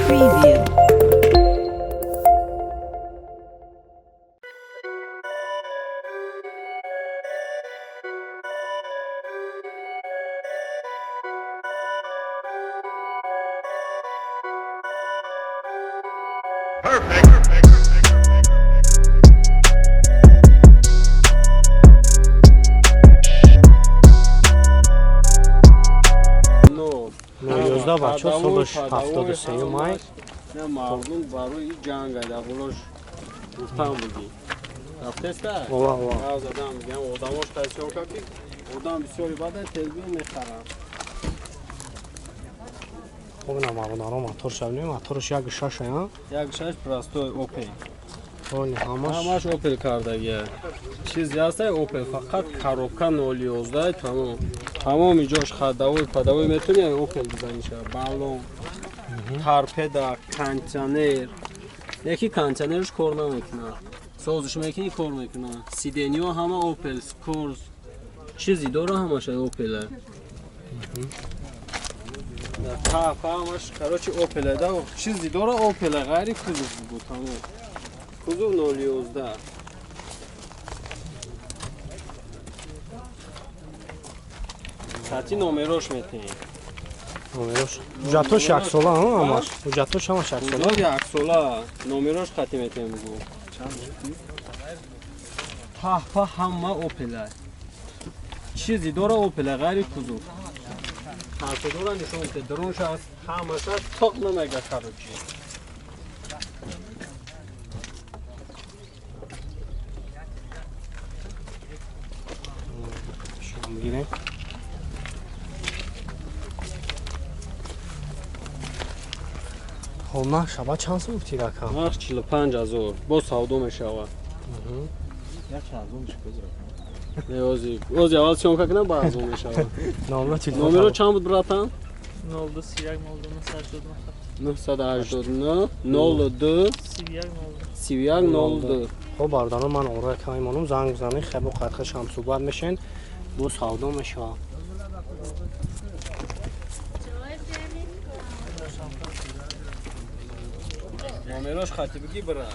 Preview. نوزده بچه صبحش 73 مای نه مردم برای جنگ دبولش گفتم بودی رفته است؟ واو از آدم میگم آدماش تشکر کردی آدم بسیاری بعد تلویزیون میخرن خوب نه مردم موتور شبنی موتورش یک شش ها یک شش پراستو اوپل اون همش اوپل کردگیه چیزی هست اوپل فقط коробка 011 تمام جاش خداوی پداوی میتونی اوپل بزنی شه بالون تارپدا کانتینر یکی کانتینرش کار نمیکنه سازش میکنی کار میکنه سیدنیو همه اوپل سکورز چیزی داره همش اوپل همش کاروچی اوپل ده چیزی داره اوپل غیری کوزو بود تمام کوزو 011 ساعتی نمروش میتونی نمروش جاتوش یک ساله ها همش جاتوش همش یک ساله بزرگ یک ساله نمروش خطی میتونی بگو تحفه همه اوپل چیزی داره اوپل غیری کوزو حرف داره نشون میده درونش هست همش تاق نمیگه کاروچی میگیریم خب نه شبا چند سو گفتی رکم وقت 45,000 با سودو میشوه یک چندمش بذار اوزی اول چون که نه بازو میشوه نامرو چی نمرو چند بود براتن 02 31 02 989 02 31 02 خب باردانو من اون رو که ایمانم زنگ بزنی خب قطع شمسو بعد میشین بو سودو میشه نمروش خطی بگی برا